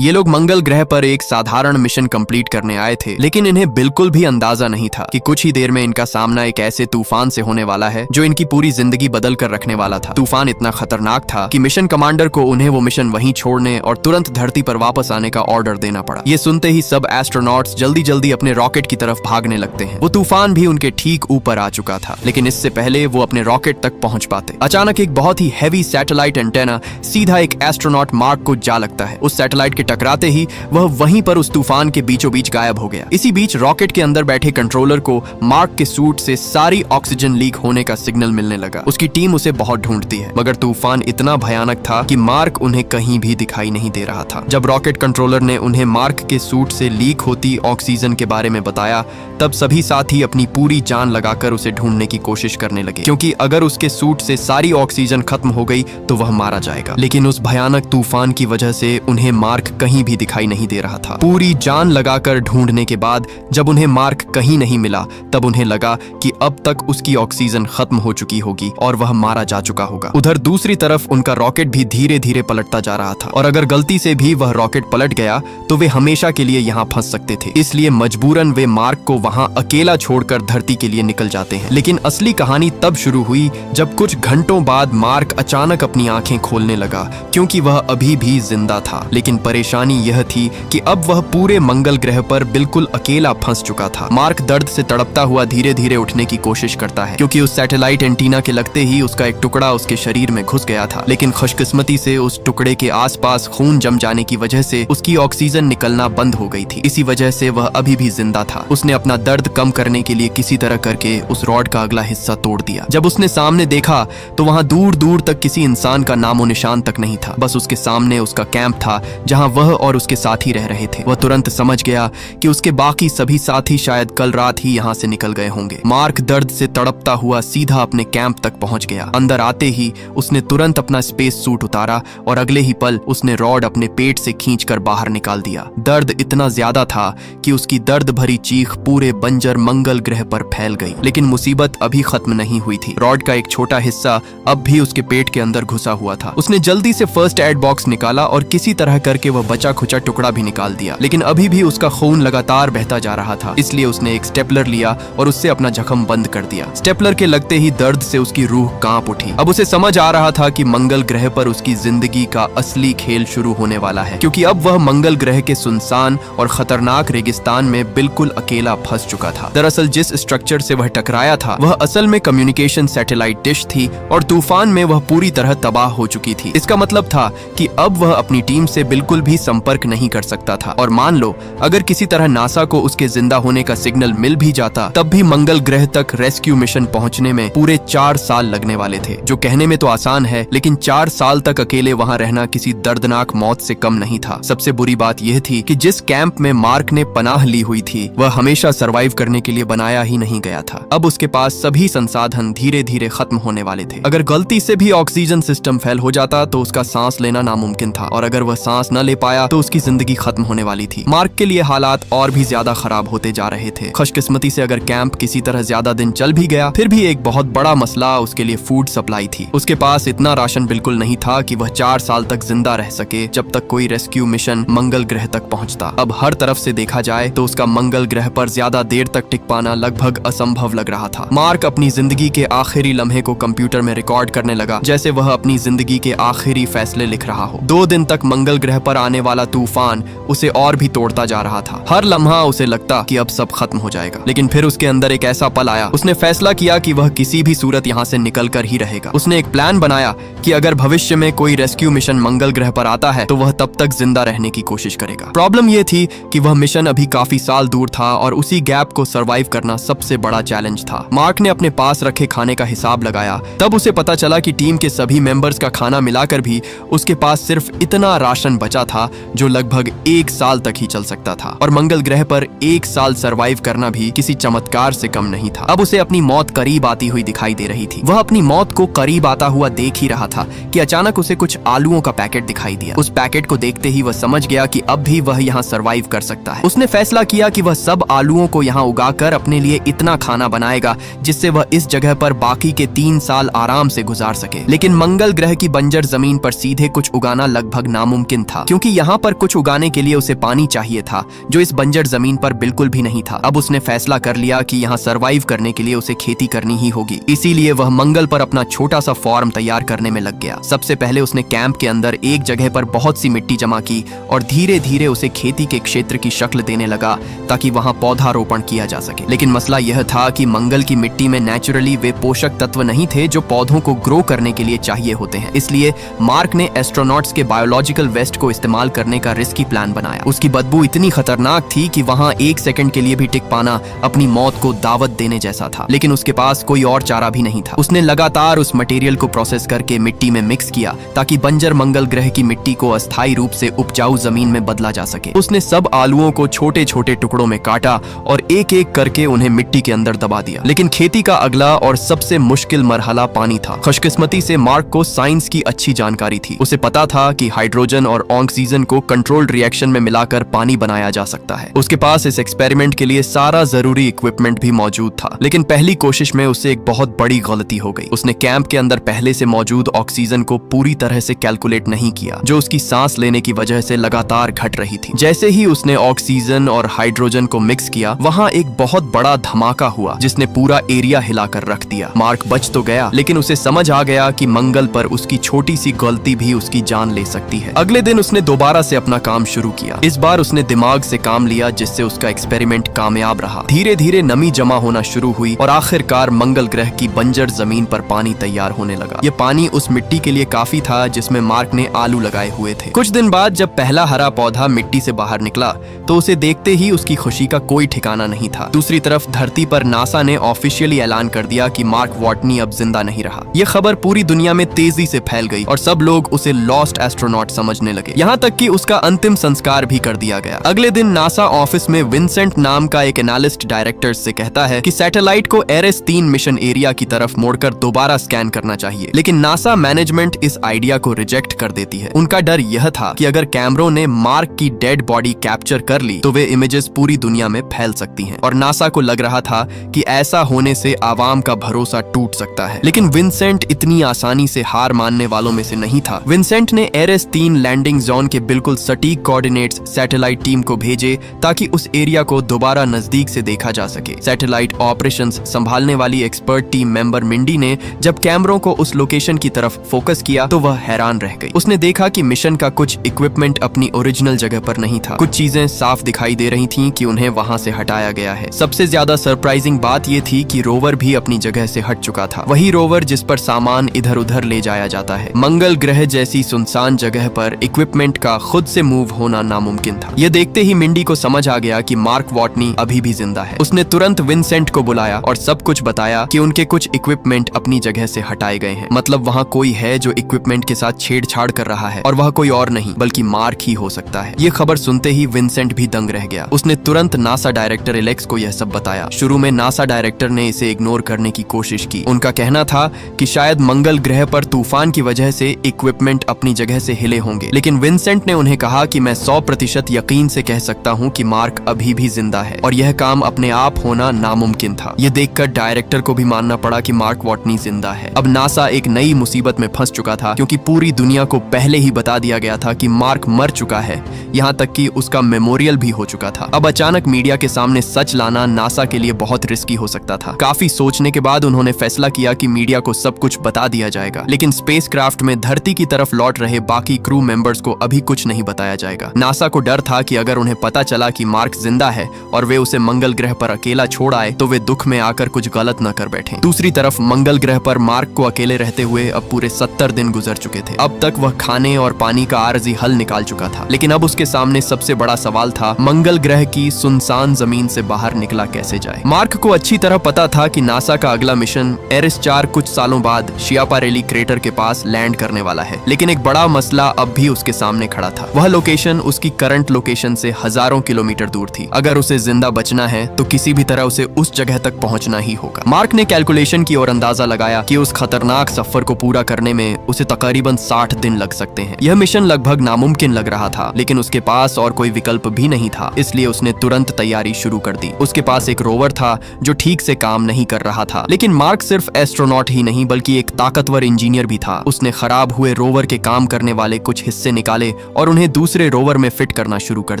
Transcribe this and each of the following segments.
ये लोग मंगल ग्रह पर एक साधारण मिशन कंप्लीट करने आए थे, लेकिन इन्हें बिल्कुल भी अंदाजा नहीं था कि कुछ ही देर में इनका सामना एक ऐसे तूफान से होने वाला है जो इनकी पूरी जिंदगी बदल कर रखने वाला था। तूफान इतना खतरनाक था कि मिशन कमांडर को उन्हें वो मिशन वहीं छोड़ने और तुरंत धरती पर वापस आने का ऑर्डर देना पड़ा। ये सुनते ही सब एस्ट्रोनॉट्स जल्दी जल्दी अपने रॉकेट की तरफ भागने लगते हैं। वो तूफान भी उनके ठीक ऊपर आ चुका था, लेकिन इससे पहले वो अपने रॉकेट तक पहुंच पाते, अचानक एक बहुत ही हैवी सैटेलाइट एंटेना सीधा एक एस्ट्रोनॉट मार्क को जा लगता है। उस सैटेलाइट के टकराते ही वह वहीं पर उस तूफान के बीचों बीच गायब हो गया। इसी बीच रॉकेट के अंदर बैठे कंट्रोलर को मार्क के सूट से सारी ऑक्सीजन लीक होने का सिग्नल मिलने लगा। उसकी टीम उसे बहुत ढूंढती है, मगर तूफान इतना भयानक था कि मार्क उन्हें कहीं भी दिखाई नहीं दे रहा था। जब रॉकेट कंट्रोलर ने उन्हें मार्क के सूट से लीक होती ऑक्सीजन के बारे में बताया, तब सभी साथी अपनी पूरी जान लगाकर उसे ढूंढने की कोशिश करने लगे, क्योंकि अगर उसके सूट से सारी ऑक्सीजन खत्म हो गई तो वह मारा जाएगा। लेकिन उस भयानक तूफान की वजह से उन्हें मार्क कहीं भी दिखाई नहीं दे रहा था। पूरी जान लगाकर ढूंढने के बाद जब उन्हें मार्क कहीं नहीं मिला, तब उन्हें लगा कि अब तक उसकी ऑक्सीजन खत्म हो चुकी होगी और वह मारा जा चुका होगा। उधर दूसरी तरफ उनका रॉकेट भी धीरे धीरे पलटता जा रहा था, और अगर गलती से भी वह रॉकेट पलट गया तो वे हमेशा के लिए यहाँ फंस सकते थे। इसलिए मजबूरन वे मार्क को वहाँ अकेला छोड़कर धरती के लिए निकल जाते हैं। लेकिन असली कहानी तब शुरू हुई जब कुछ घंटों बाद मार्क अचानक अपनी आंखें खोलने लगा, क्योंकि वह अभी भी जिंदा था। लेकिन परेशानी यह थी कि अब वह पूरे मंगल ग्रह पर बिल्कुल अकेला फंस चुका था। मार्क दर्द से तड़पता हुआ धीरे धीरे उठने की कोशिश करता है, क्योंकि उस सैटेलाइट एंटीना के लगते ही उसका एक टुकड़ा उसके शरीर में घुस गया था। लेकिन खुशकिस्मती से उस टुकड़े के आसपास खून जम जाने की वजह से उसकी ऑक्सीजन निकलना बंद हो गई थी। इसी वजह से वह अभी भी जिंदा था। उसने अपना दर्द कम करने के लिए किसी तरह करके उस रॉड का अगला हिस्सा तोड़ दिया। जब उसने सामने देखा तो वहां दूर दूर तक किसी इंसान का नामो निशान तक नहीं था। बस उसके सामने उसका कैंप था, जहां वह और उसके साथी रह रहे थे। वह तुरंत समझ गया कि उसके बाकी सभी साथी शायद कल रात ही यहाँ से निकल गए होंगे। मार्क दर्द से तड़पता हुआ सीधा अपने कैंप तक पहुंच गया। अंदर आते ही उसने तुरंत अपना स्पेस सूट उतारा और अगले ही पल उसने रॉड अपने पेट से खींचकर बाहर निकाल दिया। दर्द इतना ज्यादा था कि उसकी दर्द भरी चीख पूरे बंजर मंगल ग्रह पर फैल गई। लेकिन मुसीबत अभी खत्म नहीं हुई थी। रॉड का एक छोटा हिस्सा अब भी उसके पेट के अंदर घुसा हुआ था। उसने जल्दी से फर्स्ट एड बॉक्स निकाला और किसी तरह करके वह बचा खुचा टुकड़ा भी निकाल दिया। लेकिन अभी भी उसका खून लगातार बहता जा रहा था, इसलिए उसने एक स्टेपलर लिया और उससे अपना जख्म बंद कर दिया। स्टेपलर के लगते ही दर्द से उसकी रूह कांप उठी। अब उसे समझ आ रहा था कि मंगल ग्रह पर उसकी जिंदगी का असली खेल शुरू होने वाला है, क्योंकि अब वह मंगल ग्रह के सुनसान और खतरनाक रेगिस्तान में बिल्कुल अकेला फंस चुका था। दरअसल जिस स्ट्रक्चर से वह टकराया था वह असल में कम्युनिकेशन सैटेलाइट डिश थी, और तूफान में वह पूरी तरह तबाह हो चुकी थी। इसका मतलब था कि अब वह अपनी टीम से बिल्कुल भी संपर्क नहीं कर सकता था। और मान लो अगर किसी तरह नासा को उसके जिंदा होने का सिग्नल मिल भी जाता, तब भी मंगल ग्रह तक रेस्क्यू मिशन पहुंचने में पूरे 4 साल लगने वाले थे। जो कहने में तो आसान है, लेकिन 4 साल तक अकेले वहां रहना किसी दर्दनाक मौत से कम नहीं था। सबसे बुरी बात यह थी कि जिस कैंप में मार्क ने पनाह ली हुई थी वह हमेशा सरवाइव करने के लिए बनाया ही नहीं गया था। अब उसके पास सभी संसाधन धीरे धीरे खत्म होने वाले थे। अगर गलती से भी ऑक्सीजन सिस्टम फेल हो जाता तो उसका सांस लेना नामुमकिन था, और अगर वह सांस न ले पाया तो उसकी जिंदगी खत्म होने वाली थी। मार्क के लिए हालात और भी ज्यादा खराब होते जा रहे थे। खुशकिस्मती से अगर कैंप किसी तरह ज्यादा दिन चल भी गया, फिर भी एक बहुत बड़ा मसला उसके लिए फूड सप्लाई थी। उसके पास इतना राशन बिल्कुल नहीं था कि वह 4 साल तक जिंदा रह सके, जब तक कोई रेस्क्यू मिशन मंगल ग्रह तक पहुंचता। अब हर तरफ से देखा जाए तो उसका मंगल ग्रह पर ज्यादा देर तक टिक पाना लगभग असंभव लग रहा था। मार्क अपनी जिंदगी के आखिरी लम्हे को कंप्यूटर में रिकॉर्ड करने लगा, जैसे वह अपनी जिंदगी के आखिरी फैसले लिख रहा हो। 2 दिन तक मंगल ग्रह पर आने वाला तूफान उसे और भी तोड़ता जा रहा था। हर लम्हा उसे लगता कि अब सब खत्म हो जाएगा। लेकिन फिर उसके अंदर एक ऐसा पल आया। उसने फैसला किया कि वह किसी भी सूरत यहाँ से निकल कर ही रहेगा। उसने एक प्लान बनाया कि अगर भविष्य में कोई रेस्क्यू मिशन मंगल ग्रह पर आता है तो वह तब तक जिंदा रहने की कोशिश करेगा। प्रॉब्लम यह थी कि वह मिशन अभी काफी साल दूर था, और उसी गैप को सरवाइव करना सबसे बड़ा चैलेंज था। मार्क ने अपने पास रखे खाने का हिसाब लगाया। तब उसे पता चला कि टीम के सभी मेंबर्स का खाना मिलाकर भी उसके पास सिर्फ इतना राशन बचा था जो लगभग 1 साल तक ही चल सकता था। और मंगल ग्रह पर 1 साल सरवाइव करना भी किसी चमत्कार से कम नहीं था। अब उसे अपनी मौत करीब आती हुई दिखाई दे रही थी। वह अपनी मौत को करीब आता हुआ देख ही रहा था कि अचानक उसे कुछ आलूओं का पैकेट दिखाई दिया। उस पैकेट को देखते ही वह समझ गया कि अब भी वह यहाँ सरवाइव कर सकता है। उसने फैसला किया कि वह सब आलूओं को यहाँ उगाकर अपने लिए इतना खाना बनाएगा जिससे वह इस जगह पर बाकी के 3 साल आराम से गुजार सके। लेकिन मंगल ग्रह की बंजर जमीन पर सीधे कुछ उगाना लगभग नामुमकिन था, क्योंकि क्योंकि यहाँ पर कुछ उगाने के लिए उसे पानी चाहिए था, जो इस बंजर जमीन पर बिल्कुल भी नहीं था। अब उसने फैसला कर लिया कि यहाँ सरवाइव करने के लिए उसे खेती करनी ही होगी। इसीलिए वह मंगल पर अपना छोटा सा फार्म तैयार करने में लग गया। सबसे पहले उसने कैंप के अंदर एक जगह पर बहुत सी मिट्टी जमा की और धीरे धीरे उसे खेती के क्षेत्र की शक्ल देने लगा ताकि वहां पौधारोपण किया जा सके। लेकिन मसला यह था कि मंगल की मिट्टी में नेचुरली वे पोषक तत्व नहीं थे जो पौधों को ग्रो करने के लिए चाहिए होते हैं। इसलिए मार्क ने एस्ट्रोनॉट्स के बायोलॉजिकल वेस्ट को इस्तेमाल करने का रिस्की प्लान बनाया। उसकी बदबू इतनी खतरनाक थी कि वहां एक सेकंड के लिए भी टिक पाना अपनी मौत को दावत देने जैसा था। लेकिन उसके पास कोई और चारा भी नहीं था। उसने लगातार उस मटेरियल को प्रोसेस करके मिट्टी में मिक्स किया ताकि बंजर मंगल ग्रह की मिट्टी को अस्थायी रूप से उपजाऊ जमीन में बदला जा सके। उसने सब आलुओं को छोटे छोटे टुकड़ों में काटा और एक एक करके उन्हें मिट्टी के अंदर दबा दिया। लेकिन खेती का अगला और सबसे मुश्किल मरहला पानी था। खुशकिस्मती से मार्क को साइंस की अच्छी जानकारी थी। उसे पता था कि हाइड्रोजन और ऑक्सीजन को कंट्रोल्ड रिएक्शन में मिलाकर पानी बनाया जा सकता है। उसके पास इस एक्सपेरिमेंट के लिए सारा जरूरी इक्विपमेंट भी मौजूद था। लेकिन पहली कोशिश में उससे एक बहुत बड़ी गलती हो गई। उसने कैंप के अंदर पहले से मौजूद ऑक्सीजन को पूरी तरह से कैलकुलेट नहीं किया, जो उसकी सांस लेने की वजह से लगातार घट रही थी। जैसे ही उसने ऑक्सीजन और हाइड्रोजन को मिक्स किया, वहां एक बहुत बड़ा धमाका हुआ जिसने पूरा एरिया हिलाकर रख दिया। मार्क बच तो गया, लेकिन उसे समझ आ गया कि मंगल पर उसकी छोटी सी गलती भी उसकी जान ले सकती है। अगले दिन उसने दोबारा से अपना काम शुरू किया। इस बार उसने दिमाग से काम लिया, जिससे उसका एक्सपेरिमेंट कामयाब रहा। धीरे धीरे नमी जमा होना शुरू हुई और आखिरकार मंगल ग्रह की बंजर जमीन पर पानी तैयार होने लगा। ये पानी उस मिट्टी के लिए काफी था जिसमें मार्क ने आलू लगाए हुए थे। कुछ दिन बाद जब पहला हरा पौधा मिट्टी से बाहर निकला तो उसे देखते ही उसकी खुशी का कोई ठिकाना नहीं था। दूसरी तरफ धरती पर नासा ने ऑफिशियली ऐलान कर दिया कि मार्क वॉटनी अब जिंदा नहीं रहा। यह खबर पूरी दुनिया में तेजी से फैल गई और सब लोग उसे लॉस्ट एस्ट्रोनॉट समझने लगे। यहाँ तक कि उसका अंतिम संस्कार भी कर दिया गया। अगले दिन नासा ऑफिस में विंसेंट नाम का एक एनालिस्ट डायरेक्टर से कहता है कि सैटेलाइट को एरेस 3 मिशन एरिया की तरफ मोड़कर दोबारा स्कैन करना चाहिए। लेकिन नासा मैनेजमेंट इस आइडिया को रिजेक्ट कर देती है। उनका डर यह था कि अगर कैमरों ने मार्क की डेड बॉडी कैप्चर कर ली तो वे इमेजेस पूरी दुनिया में फैल सकती हैं। और नासा को लग रहा था कि ऐसा होने से आवाम का भरोसा टूट सकता है। लेकिन विंसेंट इतनी आसानी से हार मानने वालों में से नहीं था। विंसेंट ने एरेस 3 लैंडिंग जोन के बिल्कुल सटीक कोऑर्डिनेट्स सैटेलाइट टीम को भेजे ताकि उस एरिया को दोबारा नजदीक से देखा जा सके। सैटेलाइट ऑपरेशंस संभालने वाली एक्सपर्ट टीम मेंबर मिंडी ने जब कैमरों को उस लोकेशन की तरफ फोकस किया तो वह हैरान रह गई। उसने देखा कि मिशन का कुछ इक्विपमेंट अपनी ओरिजिनल जगह पर नहीं था। कुछ चीजें साफ दिखाई दे रही थीं कि उन्हें वहां से हटाया गया है। सबसे ज्यादा सरप्राइजिंग बात यह थी कि रोवर भी अपनी जगह से हट चुका था। वही रोवर जिस पर सामान इधर उधर ले जाया जाता है। मंगल ग्रह जैसी सुनसान जगह पर इक्विपमेंट का खुद से मूव होना नामुमकिन था। यह देखते ही मिंडी को समझ आ गया कि मार्क वॉटनी अभी भी जिंदा है। उसने तुरंत विंसेंट को बुलाया और सब कुछ बताया कि उनके कुछ इक्विपमेंट अपनी जगह से हटाए गए हैं। मतलब वहाँ कोई है जो इक्विपमेंट के साथ छेड़छाड़ कर रहा है और वह कोई और नहीं बल्कि मार्क ही हो सकता है। ये खबर सुनते ही विंसेंट भी दंग रह गया। उसने तुरंत नासा डायरेक्टर एलेक्स को यह सब बताया। शुरू में नासा डायरेक्टर ने इसे इग्नोर करने की कोशिश की। उनका कहना था कि शायद मंगल ग्रह पर तूफान की वजह से इक्विपमेंट अपनी जगह से हिले होंगे। लेकिन विंसेंट ने उन्हें कहा कि मैं 100% यकीन से कह सकता हूँ कि मार्क अभी भी जिंदा है और यह काम अपने आप होना नामुमकिन था। यह देखकर डायरेक्टर को भी मानना पड़ा कि मार्क वॉटनी जिंदा है। अब नासा एक नई मुसीबत में फंस चुका था क्योंकि पूरी दुनिया को पहले ही बता दिया गया था कि मार्क मर चुका है, यहाँ तक कि उसका मेमोरियल भी हो चुका था। अब अचानक मीडिया के सामने सच लाना नासा के लिए बहुत रिस्की हो सकता था। काफी सोचने के बाद उन्होंने फैसला किया कि मीडिया को सब कुछ बता दिया जाएगा, लेकिन स्पेसक्राफ्ट में धरती की तरफ लौट रहे बाकी क्रू मेंबर्स को अभी कुछ नहीं बताया जाएगा। नासा को डर था कि अगर उन्हें पता चला कि मार्क जिंदा है और वे उसे मंगल ग्रह पर अकेला छोड़ आए तो वे दुख में आकर कुछ गलत न कर बैठे। दूसरी तरफ मंगल ग्रह पर मार्क को अकेले रहते हुए अब पूरे 70 दिन गुजर चुके थे। अब तक वह खाने और पानी का आर्जी हल निकाल चुका था, लेकिन अब उसके सामने सबसे बड़ा सवाल था मंगल ग्रह की सुनसान जमीन से बाहर निकला कैसे जाए। मार्क को अच्छी तरह पता था कि नासा का अगला मिशन एरिस 4 कुछ सालों बाद शियापारेली क्रेटर के पास लैंड करने वाला है। लेकिन एक बड़ा मसला अब भी उसके सामने खड़ा था। वह लोकेशन उसकी करंट लोकेशन से हजारों किलोमीटर दूर थी। अगर उसे जिंदा बचना है तो किसी भी तरह उसे उस जगह तक पहुंचना ही होगा। मार्क ने कैलकुलेशन की और अंदाजा लगाया कि उस खतरनाक सफर को पूरा करने में उसे तकरीबन 60 दिन लग सकते हैं। यह मिशन लगभग नामुमकिन लग रहा था, लेकिन उसके पास और कोई विकल्प भी नहीं था, इसलिए उसने तुरंत तैयारी शुरू कर दी। उसके पास एक रोवर था जो ठीक से काम नहीं कर रहा था, लेकिन मार्क सिर्फ एस्ट्रोनॉट ही नहीं बल्कि एक ताकतवर इंजीनियर भी था। उसने खराब हुए रोवर के काम करने वाले कुछ हिस्से निकाले और उन्हें दूसरे रोवर में फिट करना शुरू कर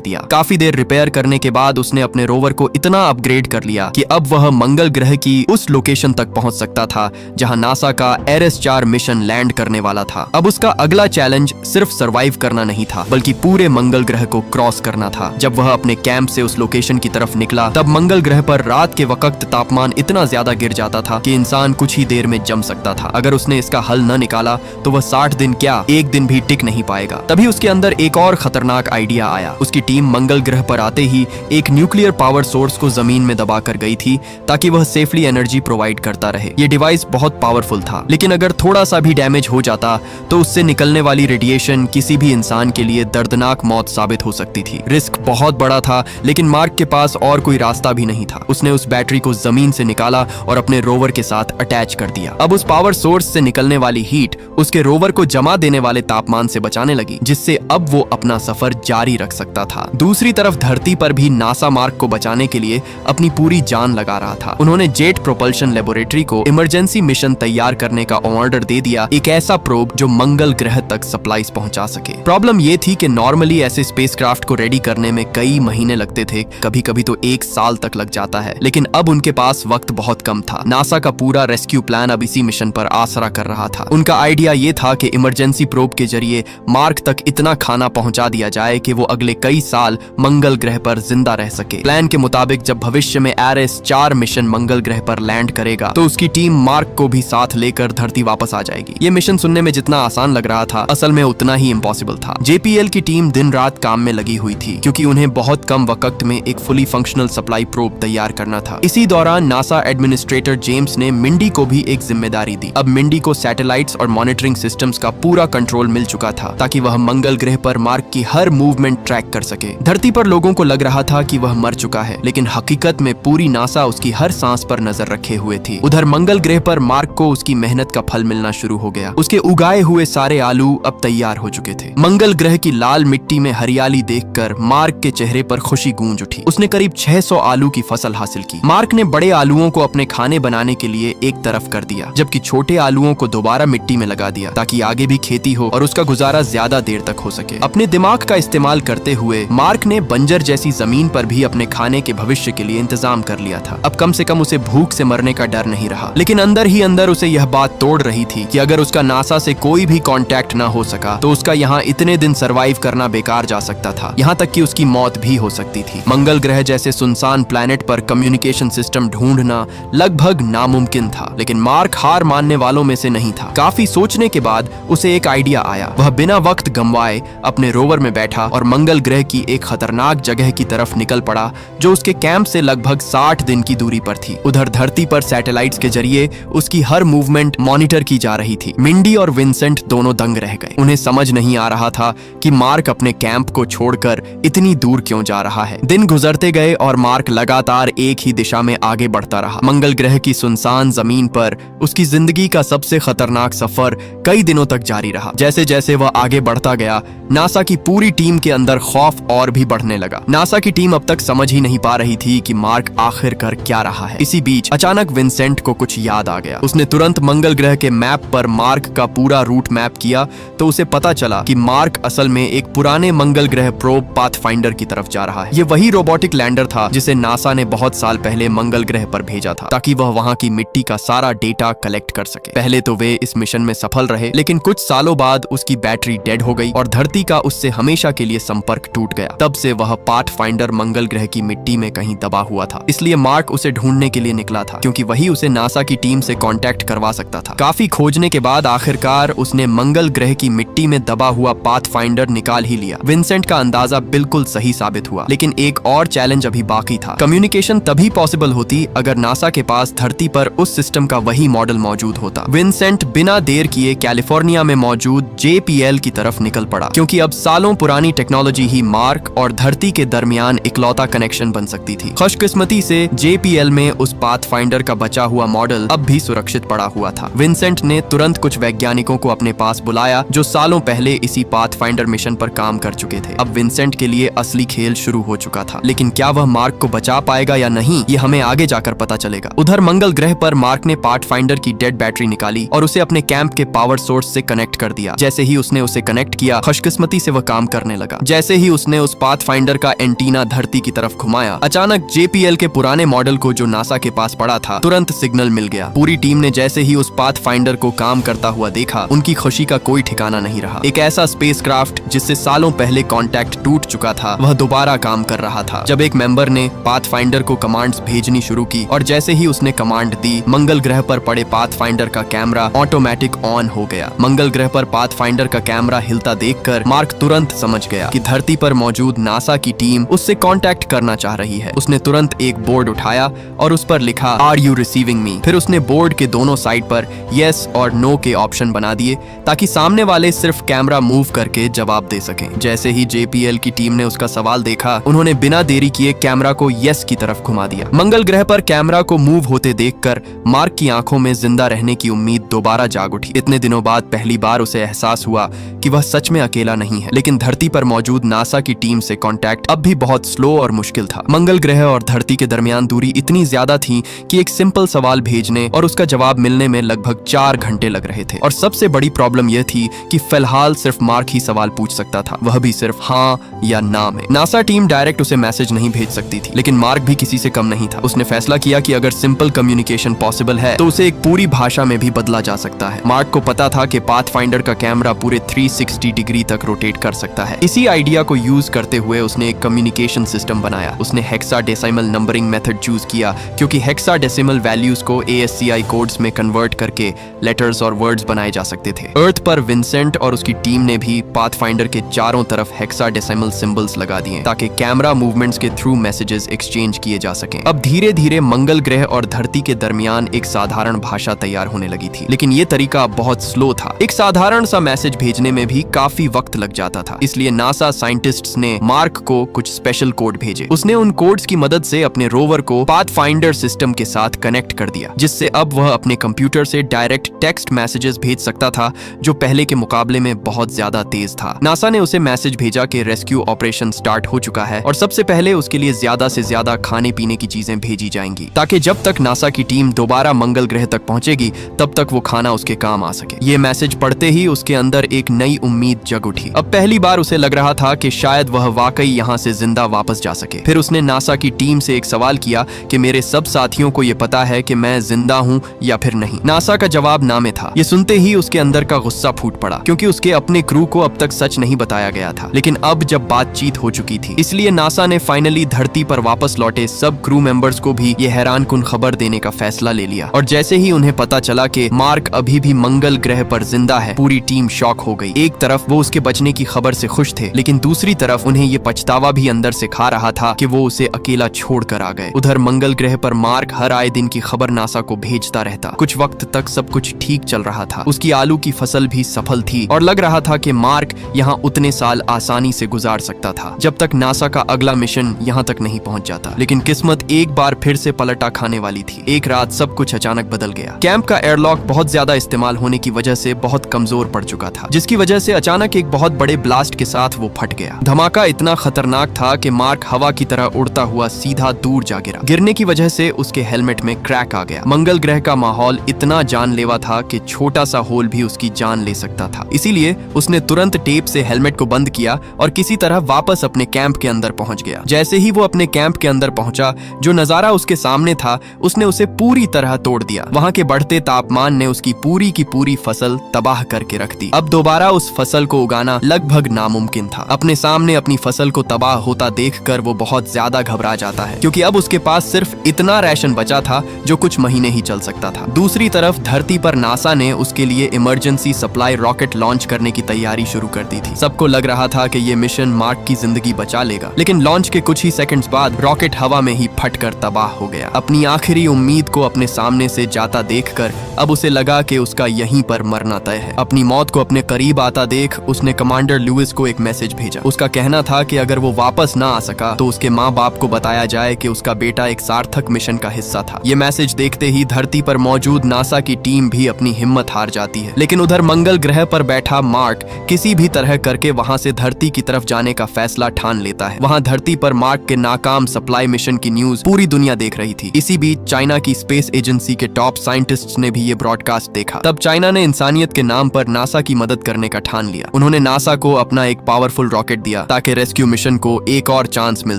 दिया। काफी देर रिपेयर करने के बाद उसने अपने रोवर को इतना अपग्रेड कर लिया कि अब वह मंगल ग्रह की उस लोकेशन तक पहुंच सकता था जहां नासा का एरेस-4 मिशन लैंड करने वाला था। अब उसका अगला चैलेंज सिर्फ सरवाइव करना नहीं था, बल्कि पूरे मंगल ग्रह को क्रॉस करना था। जब वह अपने कैंप से उस लोकेशन की तरफ निकला, तब मंगल ग्रह पर रात के वक्त तापमान इतना ज्यादा गिर जाता था कि इंसान कुछ ही देर में जम सकता था। अगर उसने इसका हल न निकाला तो वह 60 दिन क्या, एक दिन भी टिक नहीं पाएगा। तभी उसके अंदर एक और खतरनाक आइडिया आया। उसकी टीम मंगल ग्रह पर आते ही एक न्यूक्लियर पावर सोर्स को जमीन में दबा कर गई थी ताकि वह सेफली एनर्जी प्रोवाइड करता रहे। ये डिवाइस बहुत पावरफुल था, लेकिन अगर थोड़ा सा भी डैमेज हो जाता तो उससे निकलने वाली रेडिएशन किसी भी इंसान के लिए दर्दनाक मौत साबित हो सकती थी। रिस्क बहुत बड़ा था, लेकिन मार्क के पास और कोई रास्ता भी नहीं था। उसने उस बैटरी को जमीन से निकाला और अपने रोवर के साथ अटैच कर दिया। अब उस पावर सोर्स से निकलने वाली हीट उसके रोवर को जमा देने वाले तापमान से बचाने लगी, जिससे अब वो अपना सफर जारी रख सकता था। दूसरी तरफ धरती पर भी नासा मार्क को बचाने के लिए अपनी पूरी जान लगा रहा था। उन्होंने जेट प्रोपल्शन लेबोरेटरी को इमरजेंसी मिशन तैयार करने का ऑर्डर दे दिया, एक ऐसा प्रोब जो मंगल ग्रह तक सप्लाईज पहुंचा सके। प्रॉब्लम ये थी कि नॉर्मली ऐसे स्पेसक्राफ्ट को रेडी करने में कई महीने लगते थे, कभी कभी तो 1 साल तक लग जाता है, लेकिन अब उनके पास वक्त बहुत कम था। नासा का पूरा रेस्क्यू प्लान अब इसी मिशन पर आसरा कर रहा था। उनका आइडिया ये था कि इमरजेंसी प्रोब के जरिए मार्क तक इतना खाना पहुंचा दिया जाए कि वो अगले कई साल मंगल ग्रह पर जिंदा रह सके। प्लान के मुताबिक जब भविष्य में एरेस-4 मिशन मंगल ग्रह पर लैंड करेगा तो उसकी टीम मार्क को भी साथ लेकर धरती वापस आ जाएगी। ये मिशन सुनने में जितना आसान लग रहा था, असल में उतना ही इम्पॉसिबल था। जेपीएल की टीम दिन रात काम में लगी हुई थी, क्योंकि उन्हें बहुत कम वक्त में एक फुली फंक्शनल सप्लाई प्रोब तैयार करना था। इसी दौरान नासा एडमिनिस्ट्रेटर जेम्स ने मिंडी को भी एक जिम्मेदारी दी। अब मिंडी को सैटेलाइट्स और मॉनिटरिंग सिस्टम्स का पूरा कंट्रोल मिल चुका था, ताकि वह मंगल ग्रह पर मार्क की हर मूवमेंट ट्रैक कर सके। धरती पर लोगों को लग रहा था कि वह मर चुका है, लेकिन हकीकत में पूरी नासा उसकी हर सांस पर नजर रखे हुए थी। उधर मंगल ग्रह पर मार्क को उसकी मेहनत का फल मिलना शुरू हो गया। उसके उगाए हुए सारे आलू अब तैयार हो चुके थे। मंगल ग्रह की लाल मिट्टी में हरियाली देखकर मार्क के चेहरे पर खुशी गूंज उठी। उसने करीब 600 आलू की फसल हासिल की। मार्क ने बड़े आलूओं को अपने खाने बनाने के लिए एक तरफ कर दिया, जबकि छोटे आलूओं को दोबारा मिट्टी में लगा दिया, ताकि आगे भी खेती हो और उसका गुजारा ज्यादा देर तक हो सके। अपने दिमाग का इस्तेमाल करते हुए मार्क ने बंजर जैसी जमीन पर भी अपने खाने के भविष्य के लिए इंतजाम कर लिया था। अब कम से कम उसे भूख से मरने का डर नहीं रहा। लेकिन अंदर ही अंदर उसे यह बात तोड़ रही थी कि अगर उसका नासा से कोई भी कांटेक्ट ना हो सका तो उसका यहाँ इतने दिन सरवाइव करना बेकार जा सकता था, यहाँ तक कि उसकी मौत भी हो सकती थी। मंगल ग्रह जैसे सुनसान प्लैनेट पर कम्युनिकेशन सिस्टम ढूंढना लगभग नामुमकिन था, लेकिन मार्क हार मानने वालों में से नहीं था। काफी सोचने के बाद उसे एक आइडिया आया। वह बिना वक्त गंवाए अपने रोवर में बैठा और मंगल ग्रह की एक खतरनाक जगह की तरफ निकल पड़ा, जो उसके कैंप से लगभग 60 दिन की दूरी पर थी। उधर धरती पर सैटेलाइट्स के जरिए उसकी हर मूवमेंट मॉनिटर की जा रही थी। मिंडी और विंसेंट दोनों दंग रह गए। उन्हें समझ नहीं आ रहा था कि मार्क अपने कैंप को छोड़कर इतनी दूर क्यों जा रहा है। दिन गुजरते गए और मार्क लगातार एक ही दिशा में आगे बढ़ता रहा। मंगल ग्रह की सुनसान जमीन पर उसकी जिंदगी का सबसे खतरनाक सफर कई दिनों तक जारी रहा। जैसे जैसे वह आगे बढ़ता गया, नासा की पूरी टीम के अंदर खौफ और भी बढ़ने लगा। नासा की टीम अब तक समझ ही नहीं पा रही थी कि मार्क आखिर कर क्या रहा है। इसी बीच अचानक विंसेंट को कुछ याद आ गया। उसने तुरंत मंगल ग्रह के मैप पर मार्क का पूरा रूट मैप किया, तो उसे पता चला कि मार्क असल में एक पुराने मंगल ग्रह प्रोब पाथफाइंडर की तरफ जा रहा है। ये वही रोबोटिक लैंडर था जिसे नासा ने बहुत साल पहले मंगल ग्रह पर भेजा था, ताकि वह वहां की मिट्टी का सारा डेटा कलेक्ट कर सके। पहले तो वे इस मिशन में सफल रहे, लेकिन कुछ सालों बाद उसकी बैटरी डेड हो गई और धरती का उससे हमेशा के लिए संपर्क टूट गया। तब से वह पाथफाइंडर मंगल ग्रह की मिट्टी में कहीं दबा हुआ था। इसलिए मार्क उसे ढूंढने के लिए निकला था, क्योंकि वही उसे नासा की टीम से कांटेक्ट करवा सकता था। काफी खोजने के बाद आखिरकार उसने मंगल ग्रह की मिट्टी में दबा हुआ पाथफाइंडर निकाल ही लिया। विंसेंट का अंदाजा बिल्कुल सही साबित हुआ, लेकिन एक और चैलेंज अभी बाकी था। कम्युनिकेशन तभी पॉसिबल होती अगर नासा के पास धरती पर उस सिस्टम का वही मॉडल मौजूद होता। विंसेंट बिना देर किए कैलिफोर्निया में मौजूद जेपीएल की तरफ निकल पड़ा, क्योंकि अब सालों पुरानी टेक्नोलॉजी ही मार्क और धरती के दरमियान इकलौता कनेक्शन बन सकती थी। खुशकिस्मती से जेपीएल में उस पाथफाइंडर का बचा हुआ मॉडल अब भी सुरक्षित पड़ा हुआ था। विंसेंट ने तुरंत कुछ वैज्ञानिकों को अपने पास बुलाया जो सालों पहले इसी पाथफाइंडर मिशन पर काम कर चुके थे। अब विंसेंट के लिए असली खेल शुरू हो चुका था, लेकिन क्या वह मार्क को बचा पाएगा या नहीं, ये हमें आगे जाकर पता चलेगा। उधर मंगल ग्रह पर मार्क ने पाथफाइंडर की डेड बैटरी निकाली और उसे अपने कैंप के पावर सोर्स से कनेक्ट कर दिया। जैसे ही उसने उसे कनेक्ट किया, खुशकिस्मती से वह काम करने लगा। जैसे ही उसने उस पाथफाइंडर का एंटीना धरती की तरफ घुमाया, अचानक JPL के पुराने मॉडल को जो नासा के पास पड़ा था तुरंत सिग्नल मिल गया। पूरी टीम ने जैसे ही उस पाथफाइंडर को काम करता हुआ देखा, उनकी खुशी का कोई ठिकाना नहीं रहा। एक ऐसा स्पेसक्राफ्ट जिससे सालों पहले कांटेक्ट टूट चुका था, वह दोबारा काम कर रहा था। जब एक मेंबर ने पाथफाइंडर को कमांड्स भेजनी शुरू की और जैसे ही उसने कमांड दी, मंगल ग्रह पर पड़े पाथफाइंडर का कैमरा ऑटोमेटिक ऑन हो गया। मंगल ग्रह पर पाथफाइंडर का कैमरा हिलता देखकर मार्क तुरंत समझ गया कि धरती पर मौजूद नासा की टीम उससे कांटेक्ट करना चाह रही है। उसने तुरंत एक बोर्ड उठाया और उस पर लिखा आर यू रिसीविंग मी। फिर उसने बोर्ड के दोनों साइड पर यस और नो के ऑप्शन बना दिए ताकि सामने वाले सिर्फ कैमरा मूव करके जवाब दे सकें। जैसे ही JPL की टीम ने उसका सवाल देखा, उन्होंने बिना देरी किए कैमरा को यस की तरफ घुमा दिया। मंगल ग्रह पर कैमरा को मूव होते देखकर मार्क की आंखों में जिंदा रहने की उम्मीद दोबारा जाग उठी। इतने दिनों बाद पहली बार उसे एहसास हुआ कि वह सच में अकेला नहीं है, लेकिन धरती पर मौजूद नासा की टीम से कांटेक्ट अब भी बहुत स्लो और मुश्किल था। मंगल ग्रह और धरती के दरमियान दूरी इतनी ज्यादा थी कि एक सिंपल सवाल भेजने और उसका जवाब मिलने में लगभग 4 घंटे लग रहे थे। और सबसे बड़ी प्रॉब्लम यह थी कि फिलहाल सिर्फ मार्क ही सवाल पूछ सकता था, वह भी सिर्फ हाँ या ना में। नासा टीम डायरेक्ट उसे मैसेज नहीं भेज सकती थी, लेकिन मार्क भी किसी से कम नहीं था। उसने फैसला किया कि अगर सिंपल कम्युनिकेशन पॉसिबल है तो उसे एक पूरी भाषा में भी बदला जा सकता है। मार्क को पता था कि पाथफाइंडर का कैमरा पूरे 360 डिग्री तक रोटेट कर सकता है। इसी आइडिया को यूज करते हुए उसने एक कम्युनिकेशन सिस्टम बनाया। उसने हेक्साडेसिमल नंबरिंग मेथड चूज किया क्योंकि हेक्साडेसिमल वैल्यूज को ASCII कोड्स में कन्वर्ट करके लेटर्स और वर्ड्स बनाए जा सकते थे। अर्थ पर विंसेंट और उसकी टीम ने भी पाथफाइंडर के चारों तरफ हेक्साडेसिमल सिंबल्स लगा दिए ताकि कैमरा मूवमेंट्स के थ्रू मैसेजेस एक्सचेंज किए जा सकें। अब धीरे धीरे मंगल ग्रह और धरती के दरमियान एक साधारण भाषा तैयार होने लगी थी, लेकिन ये तरीका बहुत स्लो था। एक साधारण सा मैसेज भेजने में भी काफी वक्त लग जाता था। इसलिए नासा साइंटिस्ट्स ने मार्क को कुछ स्पेशल कोड भेजे। उसने उन कोड्स की मदद से अपने रोवर को पाथफाइंडर सिस्टम के साथ कनेक्ट कर दिया, जिससे अब वह अपने कंप्यूटर से डायरेक्ट टेक्स्ट मैसेजेस भेज सकता था, जो पहले के मुकाबले में बहुत ज्यादा तेज था। नासा ने उसे मैसेज भेजा कि रेस्क्यू ऑपरेशन स्टार्ट हो चुका है और सबसे पहले उसके लिए ज्यादा से ज्यादा खाने पीने की चीजें भेजी जाएंगी, ताकि जब तक नासा की टीम दोबारा मंगल ग्रह तक पहुंचेगी तब तक वो खाना उसके काम आ सके। ये मैसेज पढ़ते ही उसके अंदर एक नई उम्मीद जग उठी। अब पहली बार उसे लग रहा था कि शायद वह वाकई यहाँ से जिंदा वापस जा सके। फिर उसने नासा की टीम से एक सवाल किया कि मेरे सब साथियों को ये पता है कि मैं जिंदा हूँ या फिर नहीं। नासा का जवाब ना में था। ये सुनते ही उसके अंदर का गुस्सा फूट पड़ा, क्योंकि उसके अपने क्रू को अब तक सच नहीं बताया गया था। लेकिन अब जब बातचीत हो चुकी थी, इसलिए नासा ने फाइनली धरती पर वापस लौटे सब क्रू मेंबर्स को भी ये हैरानकुन खबर देने का फैसला ले लिया। और जैसे ही उन्हें पता चला कि मार्क अभी भी मंगल ग्रह पर जिंदा है, पूरी टीम शॉक हो गई। एक तरफ वो उसके बचने की खबर से खुश थे, लेकिन दूसरी तरफ उन्हें ये पछतावा भी अंदर से खा रहा था कि वो उसे अकेला छोड़कर आ गए। उधर मंगल ग्रह पर मार्क हर आए दिन की खबर नासा को भेजता रहता। कुछ वक्त तक सब कुछ ठीक चल रहा था। उसकी आलू की फसल भी सफल थी और लग रहा था कि मार्क यहाँ उतने साल आसानी से गुजार सकता था, जब तक नासा का अगला मिशन यहाँ तक नहीं पहुँच जाता। लेकिन किस्मत एक बार फिर से पलटा खाने वाली थी। एक रात सब कुछ अचानक बदल गया। कैंप का एयरलॉक बहुत ज्यादा इस्तेमाल होने की वजह से बहुत कमजोर पड़ चुका था, जिसकी वजह से अचानक एक बहुत बड़े ब्लास्ट के साथ वो फट गया। धमाका इतना खतरनाक था कि मार्क हवा की तरह उड़ता हुआ सीधा दूर जा गिरा। गिरने की वजह से उसके हेलमेट में क्रैक आ गया। मंगल ग्रह का माहौल इतना जानलेवा था कि छोटा सा होल भी उसकी जान ले सकता था। इसीलिए उसने तुरंत टेप से हेलमेट को बंद किया और किसी तरह वापस अपने कैंप के अंदर पहुंच गया। जैसे ही वो अपने कैंप के अंदर पहुंचा, जो नजारा उसके सामने था उसने उसे पूरी तरह तोड़ दिया। वहां के बढ़ते तापमान ने उसकी पूरी की पूरी फसल तबाह करके रख दी। अब दोबारा उस फसल को उगाना लगभग नामुमकिन था। अपने सामने अपनी फसल को तबाह होता देखकर वो बहुत ज्यादा घबरा जाता है, क्योंकि अब उसके पास सिर्फ इतना राशन बचा था जो कुछ महीने ही चल सकता था। दूसरी तरफ धरती पर नासा ने उसके लिए इमरजेंसी सप्लाई रॉकेट लॉन्च करने की तैयारी शुरू कर दी थी। सबको लग रहा था कि ये मिशन मार्क की जिंदगी बचा लेगा, लेकिन लॉन्च के कुछ ही सेकंड्स बाद रॉकेट हवा में ही फटकर तबाह हो गया। अपनी आखिरी उम्मीद को अपने सामने से जाता देखकर अब उसे लगा कि उसका यहीं पर मरना तय है। अपनी मौत को अपने करीब आता देख उसने कमांडर लुइस को एक मैसेज भेजा। उसका कहना था कि अगर वो वापस ना आ सका तो उसके माँ बाप को बताया जाए कि उसका बेटा एक सार्थक मिशन का हिस्सा था। ये मैसेज देखते ही धरती पर मौजूद नासा की टीम भी अपनी हिम्मत हार जाती है। लेकिन उधर मंगल ग्रह पर बैठा मार्क किसी भी तरह करके वहां से धरती की तरफ जाने का फैसला ठान लेता है। वहां धरती पर मार्क के नाकाम सप्लाई मिशन की न्यूज पूरी दुनिया देख रही थी। इसी बीच चाइना की स्पेस एजेंसी के टॉप साइंटिस्ट्स ने भी ये ब्रॉडकास्ट देखा। तब चाइना ने इंसानियत के नाम पर नासा की मदद करने का ठान लिया। उन्होंने नासा को अपना एक पावरफुल रॉकेट दिया ताकि रेस्क्यू मिशन को एक और चांस मिल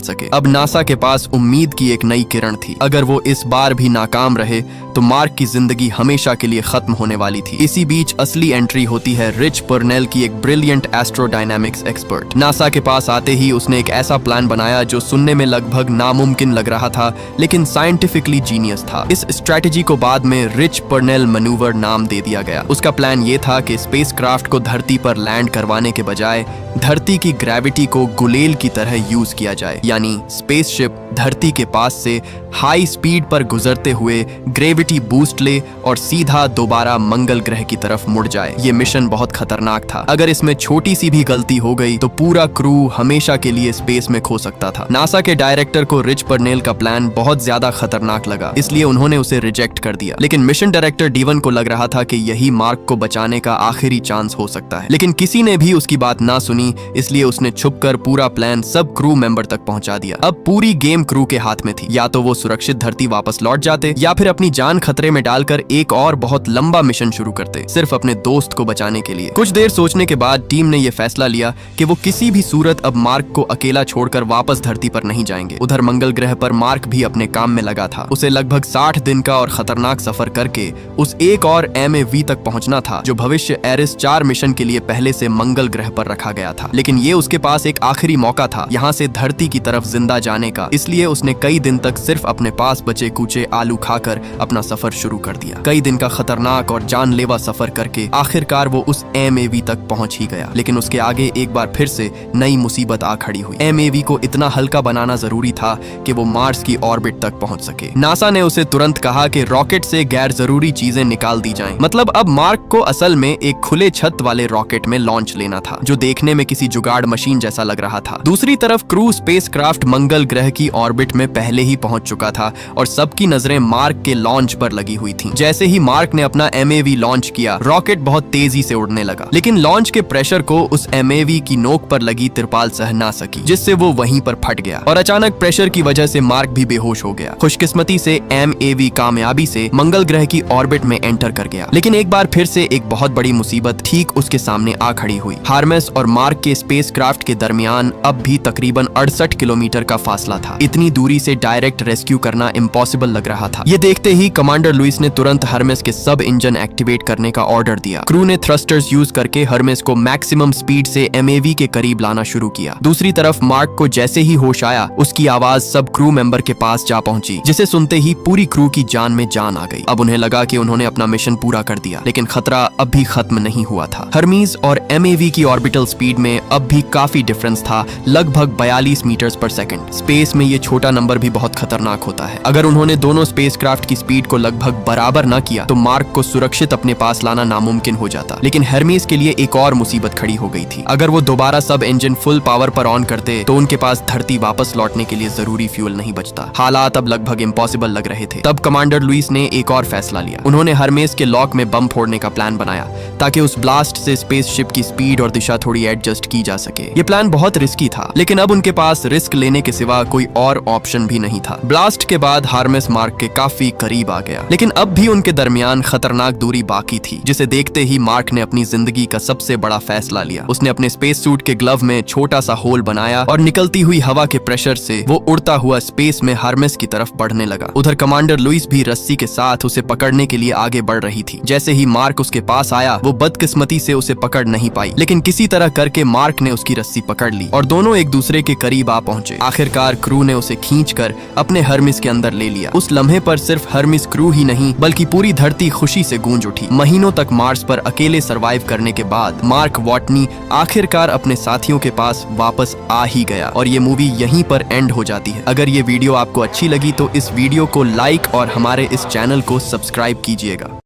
सके। अब नासा के पास उम्मीद की एक नई किरण थी। अगर वो इस बार भी नाकाम रहे तो मार्क की जिंदगी हमेशा के लिए खत्म होने वाली थी। इसी बीच असली एंट्री होती है रिच पर्नेल की, एक ब्रिलियंट एस्ट्रोडायनामिक्स एक्सपर्ट। नासा के पास आते ही उसने एक ऐसा प्लान बनाया जो सुनने में लगभग नामुमकिन लग रहा था, लेकिन साइंटिफिकली जीनियस था। इस स्ट्रेटेजी को बाद में रिच पर्नेल मैन्यूवर नाम दे दिया गया। उसका प्लान ये था कि स्पेसक्राफ्ट को धरती पर लैंड करवाने के बजाय धरती की ग्रेविटी को गुलेल की तरह यूज किया जाए, यानी स्पेसशिप धरती के पास से हाई स्पीड पर गुजरते हुए ग्रेविटी बूस्ट ले और सीधा दोबारा मंगल ग्रह की तरफ मुड़ जाए। ये मिशन बहुत खतरनाक था। अगर इसमें छोटी सी भी गलती हो गई तो पूरा क्रू हमेशा के लिए स्पेस में खो सकता था। नासा के डायरेक्टर को रिच पर्नेल का प्लान बहुत ज्यादा खतरनाक लगा, इसलिए उन्होंने उसे रिजेक्ट कर दिया। लेकिन मिशन डायरेक्टर डीवन को लग रहा था कि यही मार्क को बचाने का आखिरी चांस हो सकता है। लेकिन किसी ने भी उसकी बात ना सुनी, इसलिए उसने छुपकर पूरा प्लान सब क्रू मेंबर तक पहुंचा दिया। अब पूरी गेम क्रू के हाथ में थी। या तो वो सुरक्षित धरती वापस लौट जाते या फिर अपनी जान खतरे में डालकर एक और बहुत लंबा मिशन शुरू करते, सिर्फ अपने दोस्त को बचाने के लिए। कुछ देर सोचने के बाद टीम ने यह फैसला लिया कि वो किसी भी सूरत अब मार्क को अकेला छोड़कर वापस धरती पर नहीं जाएंगे। उधर मंगल ग्रह पर मार्क भी अपने काम में लगा था। उसे लगभग 60 दिन का और खतरनाक सफर करके उस एक और MAV तक पहुंचना था जो भविष्य एरिस 4 मिशन के लिए पहले से मंगल ग्रह पर रखा गया था। लेकिन ये उसके पास एक आखिरी मौका था यहाँ से धरती की तरफ जिंदा जाने का, इसलिए उसने कई दिन तक सिर्फ अपने पास बचे कुचे आलू खाकर अपना सफर शुरू कर दिया। कई दिन का खतरनाक और जानलेवा सफर करके आखिरकार वो उस MAV तक पहुंच ही गया। लेकिन उसके आगे एक बार फिर से नई मुसीबत आ खड़ी हुई। MAV को इतना हल्का बनाना जरूरी था कि वो मार्स की ऑर्बिट तक पहुंच सके। नासा ने उसे तुरंत कहा कि रॉकेट से गैर जरूरी चीजें निकाल दी जाएं। मतलब अब मार्क को असल में एक खुले छत वाले रॉकेट में लॉन्च लेना था, जो देखने में किसी जुगाड़ मशीन जैसा लग रहा था। दूसरी तरफ क्रू स्पेसक्राफ्ट मंगल ग्रह की ऑर्बिट में पहले ही पहुंच चुका था और सबकी नजरें मार्क के लॉन्च पर लगी हुई थीं। जैसे ही मार्क ने अपना MAV लॉन्च किया, रॉकेट बहुत तेजी से उड़ने लगा। लेकिन लॉन्च के प्रेशर को उस MAV की नोक पर लगी तिरपाल सह ना सकी, जिससे वो वहीं पर फट गया और अचानक प्रेशर की वजह से मार्क भी बेहोश हो गया। खुशकिस्मती से MAV कामयाबी से मंगल ग्रह की ऑर्बिट में एंटर कर गया। लेकिन एक बार फिर से एक बहुत बड़ी मुसीबत ठीक उसके सामने आ खड़ी हुई। हार्मेस और मार्क के स्पेसक्राफ्ट के दरमियान अब भी तकरीबन 68 किलोमीटर का फासला था। इतनी दूरी से डायरेक्ट रेस्क्यू करना इम्पॉसिबल लग रहा था। ये देखते ही कमांडर लुइस ने तुरंत हर्मेस के सब इंजन एक्टिवेट करने का ऑर्डर दिया। क्रू ने थ्रस्टर्स यूज करके हर्मेस को मैक्सिमम स्पीड से MAV के करीब लाना शुरू किया। दूसरी तरफ मार्क को जैसे ही होश आया, उसकी आवाज सब क्रू मेंबर के पास जा पहुंची, जिसे सुनते ही पूरी क्रू की जान में जान आ गई। अब उन्हें लगा कि उन्होंने अपना मिशन पूरा कर दिया, लेकिन खतरा अब भी खत्म नहीं हुआ था। हर्मीज और MAV की ऑर्बिटल स्पीड में अब भी काफी डिफरेंस था, लगभग 42 मीटर्स पर सेकंड। स्पेस में ये छोटा नंबर भी बहुत खतरनाक होता है। अगर उन्होंने दोनों स्पेसक्राफ्ट की स्पीड को लगभग बराबर न किया तो मार्क को सुरक्षित अपने पास लाना नामुमकिन हो जाता। लेकिन हर्मीज के लिए एक और मुसीबत खड़ी हो गई थी। अगर वो दोबारा सब इंजन फुल पावर पर ऑन करते तो उनके पास धरती वापस लौटने के लिए जरूरी फ्यूल नहीं बचता। हालात अब लगभग इम्पॉसिबल लग रहे थे। तब कमांडर लुइस ने एक और फैसला लिया। उन्होंने हर्मेस के लॉक में बम फोड़ने का प्लान बनाया ताकि उस ब्लास्ट से स्पेसशिप की स्पीड और दिशा थोड़ी एडजस्ट की जा सके। ये प्लान बहुत रिस्की था, लेकिन अब उनके पास रिस्क लेने के सिवा कोई और ऑप्शन भी नहीं था। ब्लास्ट के बाद हार्मेस मार्क के काफी करीब आ गया, लेकिन अब भी उनके दरमियान खतरनाक दूरी बाकी थी, जिसे देखते ही मार्क ने अपनी जिंदगी का सबसे बड़ा फैसला लिया। उसने अपने स्पेस सूट के ग्लव में छोटा सा होल बनाया और निकलती हुई हवा के प्रेशर से वो उड़ता हुआ स्पेस में हार्मेस की तरफ बढ़ने लगा। उधर कमांडर लुइस भी रस्सी के साथ उसे पकड़ने के लिए आगे बढ़ रही थी। जैसे ही मार्क उसके पास आया, वो बदकिस्मती से उसे पकड़ नहीं पाई, लेकिन किसी तरह करके मार्क ने उसकी रस्सी पकड़ ली और दोनों एक दूसरे के करीब आ पहुंचे। आखिरकार क्रू ने उसे खींचकर अपने हर्मिस के अंदर ले लिया। उस लम्हे पर सिर्फ हर्मिस क्रू ही नहीं बल्कि पूरी धरती खुशी से गूंज उठी। महीनों तक मार्स पर अकेले सरवाइव करने के बाद मार्क वॉटनी आखिरकार अपने साथियों के पास वापस आ ही गया और ये मूवी यहीं पर एंड हो जाती है। अगर ये वीडियो आपको अच्छी लगी तो इस वीडियो को लाइक और हमारे इस चैनल को सब्सक्राइब कीजिएगा।